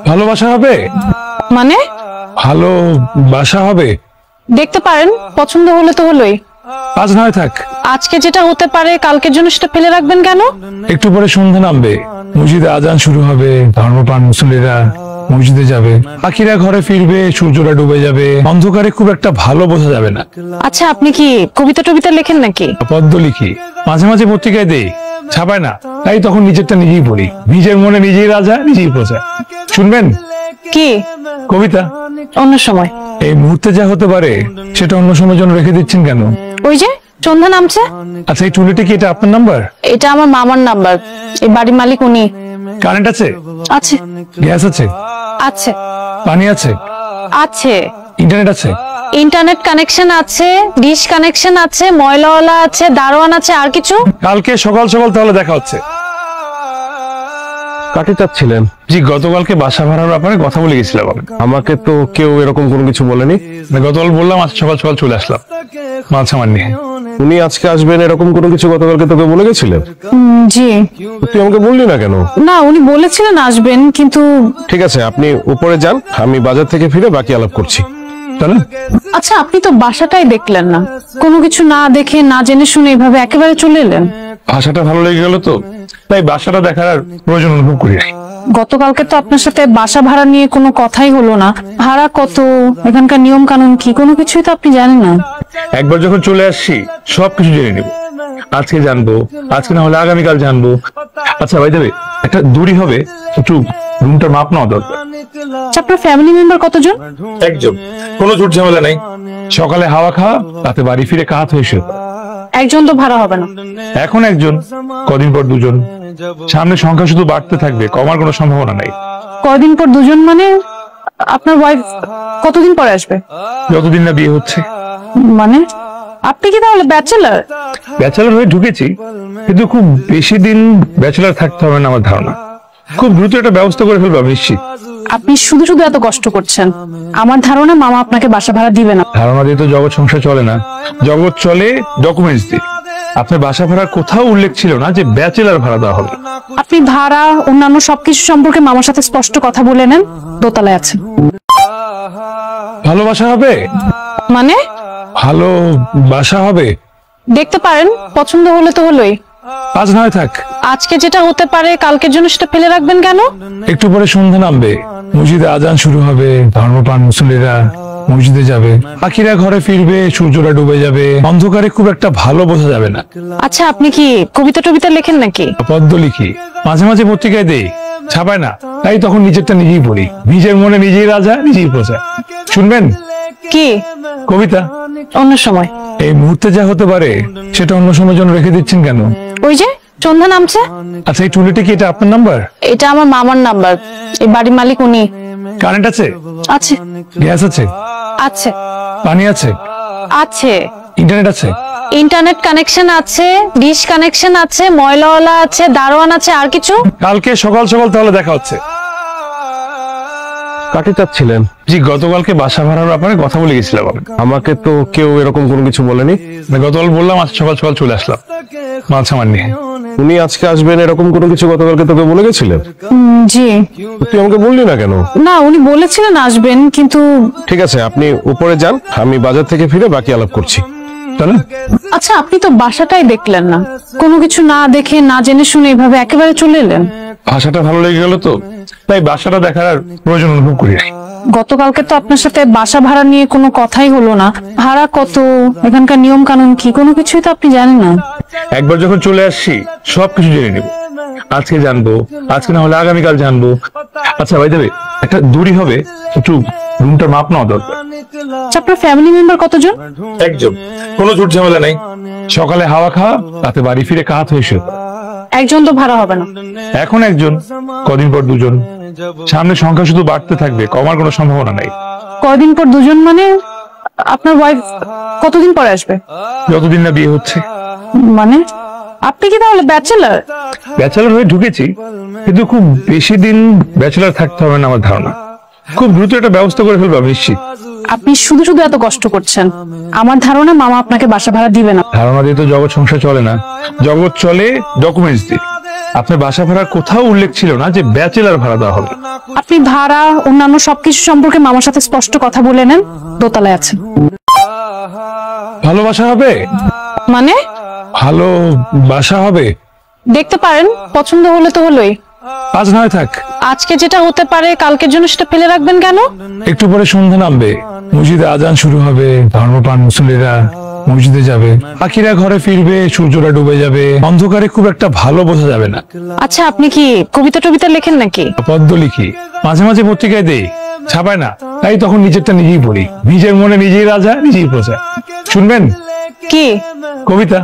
ভালোবাসা হবে মানে ভালোবাসা হবে। দেখতে পারেন, পছন্দ হলে তো হলোই। আজ নয় থাক, আজকে যেটা হতে পারে কালকের জন্য সেটা ফেলে রাখবেন কেন? একটু পরে সন্ধ্যা নামবে, মসজিদে আজান শুরু হবে, ধর্মপ্রাণ মুসল্লিরা মসজিদে যাবে, পাখিরা ঘরে ফিরবে, সূর্যটা ডুবে যাবে, অন্ধকারে খুব একটা ভালো বোঝা যাবে না। আচ্ছা, আপনি কি কবিতা টবিতা লেখেন নাকি? পদ্য লিখি, মাঝে মাঝে পত্রিকায় দেই, ছাপায় না, তাই তখন নিজেরটা নিজেই পড়ি। নিজের মনে নিজেই রাজা, নিজেই প্রজা। শুনবেন কি কবিতা? অন্য সময়। এই মুহূর্তে যা হতে পারে সেটা অন্য সময়ের জন্য রেখে দিচ্ছেন কেন? ওই যে সন্ধ্যা নামছে। আচ্ছা, এই টুলিটা কি এটা আপনার নাম্বার? এটা আমার মামার নাম্বার, এই বাড়ির মালিক উনি। কারেন্ট আছে? আছে। গ্যাস আছে? আছে। পানি আছে? আছে। ইন্টারনেট আছে? ইন্টারনেট কানেকশন আছে, ডিশ কানেকশন আছে, ময়লাওয়ালা আছে, দারোয়ান আছে, আর কিছু? কালকে সকাল সকাল তাহলে দেখা হচ্ছে। কাকে চাচ্ছিলেন? জি, গতকালকে বাসা ভাড়ার ব্যাপারে কথা বলে গেছিলাম। আমাকে তো কেউ এরকম কোনো কিছু বলেনি। গতকাল বললাম আজ সকাল সকাল চলে আসলাম মাল সামান নিয়ে। উনি আজকে আসবেন এরকম কোনো কিছু গতকালকে তোকে বলে গেছিলেন? জি। তুই আমাকে বললি না কেন? না, উনি বলেছিলেন আসবেন, কিন্তু ঠিক আছে, আপনি উপরে যান, আমি বাজার থেকে ফিরে বাকি আলাপ করছি। তাহলে আচ্ছা, আপনি তো বাসাটাই দেখলেন না, কোনো কিছু না দেখে না জেনে শুনে এভাবে একেবারে চলে এলেন। ভাষাটা ভালো লেগে গেল তো, তাই বাসাটা দেখার আর প্রয়োজন অনুভব করি নাই। গতকালকে তো আপনার সাথে বাসা ভাড়া নিয়ে কোনো কথাই হলো না। ভাড়া কত, এখানকার নিয়ম কানুন কি, কোনো কিছুই তো আপনি জানেন না। একবার যখন চলে আসছি সবকিছু জেনে নেব। আজকে জানবো, আজকে না হলে আগামীকাল জানবো। আচ্ছা ভাই দেবে, একটা দূরই হবে, একটু রুমটার মাপ নেওয়া দরকার। আচ্ছা, আপনার ফ্যামিলি মেম্বার কতজন? একজন, কোনো ঝুট ঝামেলা নাই। সকালে হাওয়া খাওয়া, রাতে বাড়ি ফিরে কাত হয়ে শুয়ে পড়া। একজন তো ভাড়া হবে না। এখন একজন, কদিন পর দুজন, সামনে সংখ্যা শুধু বাড়তে থাকবে, কমার কোনো সম্ভাবনা নাই। কয়দিন পর দুজন মানে আপনার ওয়াইফ কতদিন পরে আসবে? যতদিন না বিয়ে হচ্ছে। মানে আপনি কি তাহলে ব্যাচেলার? ব্যাচেলার হয়ে ঢুকেছি, কিন্তু খুব বেশি দিন ব্যাচেলার থাকতে হবে না আমার ধারণা। খুব দ্রুত একটা ব্যবস্থা করে ফেলবো আমি নিশ্চিত। আপনি শুধু শুধু এত কষ্ট করছেন, আমার ধারণা মামা আপনাকে বাসা ভাড়া দিবে না। ধারণা দিয়ে তো জগৎ সংসার চলে না, জগৎ চলে ডকুমেন্টস দিয়ে। আপনার বাসা ভাড়ার কোথাও উল্লেখ ছিল না যে ব্যাচেলার ভাড়া দেওয়া হবে। আপনি ভাড়া অন্যান্য সবকিছু সম্পর্কে মামার সাথে স্পষ্ট কথা বলে নেন, দোতলায় আছেন। ভালোবাসা হবে মানে ভালোবাসা হবে। দেখতে পারেন, পছন্দ হলে তো হলোই। আজ নয় থাক, আজকে যেটা হতে পারে কালকের জন্য সেটা ফেলে রাখবেন কেন? একটু পরে সন্ধ্যা নামবে, মসজিদে আজান শুরু হবে, ধর্মপ্রাণ মুসল্লিরা মসজিদে যাবে, পাখিরা ঘরে ফিরবে, সূর্যটা ডুবে যাবে, অন্ধকারে খুব একটা ভালো বোঝা যাবে না। আচ্ছা, আপনি কি কবিতা টবিতা লেখেন নাকি? পদ্য লিখি, মাঝে মাঝে পত্রিকায় দেই, ছাপায় না, তাই তখন নিজেরটা নিজেই পড়ি। নিজের মনে নিজেই রাজা, নিজেই প্রজা। শুনবেন কি কবিতা? অন্য সময়। এই মুহূর্তে যা হতে পারে সেটা অন্য সময়ের জন্য রেখে দিচ্ছেন কেন? ওই যে সন্ধ্যা নামছে। আচ্ছা, এই টুলিটা কি এটা আপনার নাম্বার? এটা আমার মামার নাম্বার, এই বাড়ির মালিক উনি। কারেন্ট আছে? আছে। গ্যাস আছে? আছে। পানি আছে? আছে। ইন্টারনেট আছে? ইন্টারনেট কানেকশন আছে, ডিশ কানেকশন আছে, ময়লাওয়ালা আছে, দারোয়ান আছে, আর কিছু? কালকে সকাল সকাল তাহলে দেখা হচ্ছে। কাকে চাচ্ছিলেন? জি, গতকালকে বাসা ভাড়ার ব্যাপারে কথা বলে গেছিলাম। আমাকে তো কেউ এরকম কোনো কিছু বলেনি। গতকাল বললাম আজ সকাল সকাল চলে আসলাম মাল সামান নিয়ে। উনি আজকে আসবেন এরকম কোনো কিছু গতকালকে তোকে বলে গেছিলেন? জি। তুই আমাকে বললি না কেন? না, উনি বলেছিলেন আসবেন, কিন্তু ঠিক আছে, আপনি উপরে যান, আমি বাজার থেকে ফিরে বাকি আলাপ করছি। তাহলে আচ্ছা, আপনি তো বাসাটাই দেখলেন না, কোনো কিছু না দেখে না জেনে শুনে এভাবে একেবারে চলে এলেন। ভাষাটা ভালো লেগে গেল তো, তাই বাসাটা দেখার আর প্রয়োজন অনুভব করি নাই। গতকালকে তো আপনার সাথে বাসা ভাড়া নিয়ে কোনো কথাই হলো না। ভাড়া কত, এখানকার নিয়ম কানুন কি, কোনো কিছুই তো আপনি জানেন না। একবার যখন চলে আসছি সবকিছু জেনে নেব। আজকে জানবো, আজকে না হলে আগামীকাল জানবো। আচ্ছা ভাই দেবে, একটা দূরই হবে, একটু রুমটার মাপ নেওয়া দরকার। আচ্ছা, আপনার ফ্যামিলি মেম্বার কতজন? একজন, কোনো ঝুট ঝামেলা নাই। সকালে হাওয়া খাওয়া, রাতে বাড়ি ফিরে কাত হয়ে শুয়ে পড়া। একজন তো ভাড়া হবে না। এখন একজন, কদিন পর দুজন, সামনে সংখ্যা শুধু বাড়তে থাকবে, কমার কোনো সম্ভাবনা নাই। কয়দিন পর দুজন মানে আপনার ওয়াইফ কতদিন পরে আসবে? যতদিন না বিয়ে হচ্ছে। মানে আপনি কি তাহলে ব্যাচেলার? ব্যাচেলার হয়ে ঢুকেছি, কিন্তু খুব বেশি দিন ব্যাচেলার থাকতে হবে না আমার ধারণা। খুব দ্রুত একটা ব্যবস্থা করে ফেলবো আমি নিশ্চিত। আপনি শুধু শুধু এত কষ্ট করছেন, আমার ধারণা মামা আপনাকে বাসা ভাড়া দিবে না। ধারণা দিয়ে তো জগৎ সংসার চলে না, জগৎ চলে ডকুমেন্টস দিয়ে। আপনার বাসা ভাড়া কোথাও উল্লেখ ছিল না যে ব্যাচেলার ভাড়া দেওয়া হবে। আপনি ভাড়া অন্যান্য সবকিছু সম্পর্কে মামার সাথে স্পষ্ট কথা বলে নেন। দোতলায় আছেন। ভালো বাসা হবে? মানে ভালো বাসা হবে? দেখতে পারেন, পছন্দ হলে তো হলোই। আজ নয় থাক, আজকে যেটা হতে পারে কালকের জন্য সেটা ফেলে রাখবেন কেন? একটু পরে সন্ধ্যা নামবে, মসজিদে আজান শুরু হবে, ধর্মপ্রাণ মুসল্লিরা মসজিদে যাবে, পাখিরা ঘরে ফিরবে, সূর্যটা ডুবে যাবে, অন্ধকারে খুব একটা ভালো বোঝা যাবে না। আচ্ছা, আপনি কি কবিতা টবিতা লেখেন নাকি? পদ্য লিখি, মাঝে মাঝে পত্রিকায় দেই, ছাপায় না, তাই তখন নিজেরটা নিজেই পড়ি। নিজের মনে নিজেই রাজা, নিজেই প্রজা। শুনবেন কি কবিতা?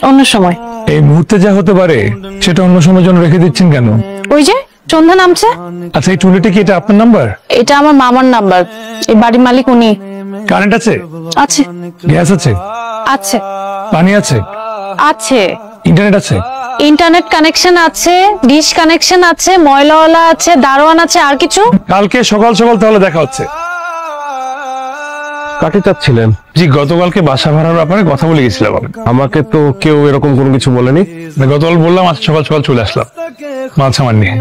অন্য সময়। এই মুহূর্তে যা হতে পারে সেটা অন্য সময়ের জন্য রেখে দিচ্ছেন কেন? ওই যে সন্ধ্যা নামছে। আচ্ছা, এই টুলিটা কি এটা আপনার নাম্বার? এটা আমার মামার নাম্বার। এই বাড়ির মালিক উনি। কারেন্ট আছে? আছে। গ্যাস আছে? আছে। পানি আছে? আছে। ইন্টারনেট আছে? ইন্টারনেট কানেকশন আছে, ডিশ কানেকশন আছে, ময়লাওয়ালা আছে, দারোয়ান আছে। আর কিছু? কালকে সকাল সকাল তাহলে দেখা হচ্ছে। কাকে চাচ্ছিলেন? জি, গতকালকে বাসা ভাড়ার ব্যাপারে কথা বলে গেছিলাম আমি। আমাকে তো কেউ এরকম কোনো কিছু বলেনি। গতকাল বললাম, আজ সকাল সকাল চলে আসলাম মাছ আমার নিয়ে।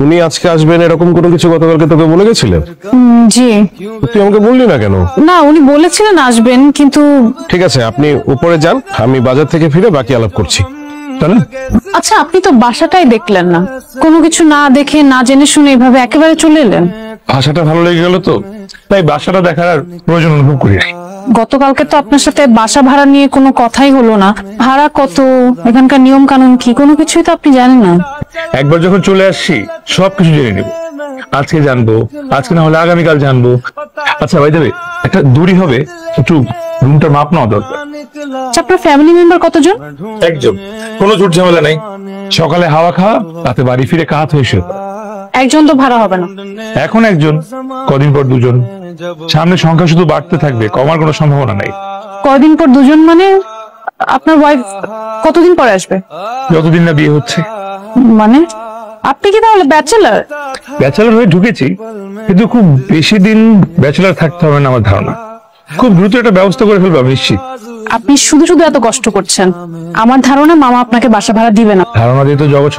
উনি আজকে আসবেন এরকম কোনো কিছু গতকালকে তোকে বলে গেছিলেন? জি তুই আমাকে বললি না কেন? না, উনি বলেছিলেন আসবেন, কিন্তু ঠিক আছে, আপনি উপরে যান, আমি বাজার থেকে ফিরে বাকি আলাপ করছি। তাহলে আচ্ছা, আপনি তো বাসাটাই দেখলেন না, কোনো কিছু না দেখে না জেনে শুনে এভাবে একেবারে চলে এলেন। ভাষাটা ভালো লেগে গেল তো, তাই বাসাটা দেখার আর প্রয়োজন অনুভব করি নাই। গতকালকে তো আপনার সাথে বাসা ভাড়া নিয়ে কোনো কথাই হলো না। ভাড়া কত, এখানকার নিয়ম কানুন কি, কোনো কিছুই তো আপনি জানেন না। একবার যখন চলে আসছি সবকিছু জেনে নেব। আজকে জানবো, আজকে না হলে আগামীকাল জানবো। আচ্ছা ভাই দেবে, একটা দূরই হবে, একটু রুমটার মাপ নেওয়া দরকার। আচ্ছা, আপনার ফ্যামিলি মেম্বার কতজন? একজন, কোনো ঝুট ঝামেলা নাই। সকালে হাওয়া খাওয়া, রাতে বাড়ি ফিরে কাত হয়ে শুয়ে পড়া। একজন তো ভাড়া হবে না। এখন একজন, কদিন পর দুজন, সামনে সংখ্যা শুধু বাড়তে থাকবে, কমার কোনো সম্ভাবনা নাই। কয়দিন পর দুজন মানে আপনার ওয়াইফ কতদিন পরে আসবে? যতদিন না বিয়ে হচ্ছে। মানে আপনি কি তাহলে ব্যাচেলার? ব্যাচেলার হয়ে ঢুকেছি, কিন্তু খুব বেশি দিন ব্যাচেলার থাকতে হবে না আমার ধারণা। খুব দ্রুত একটা ব্যবস্থা করে ফেলবো আমি নিশ্চিত। আপনি শুধু শুধু এত কষ্ট করছেন। আমার ধারণা মামা আপনাকে বাসা ভাড়া দিবে না। ধারণা দিয়ে তো জগৎ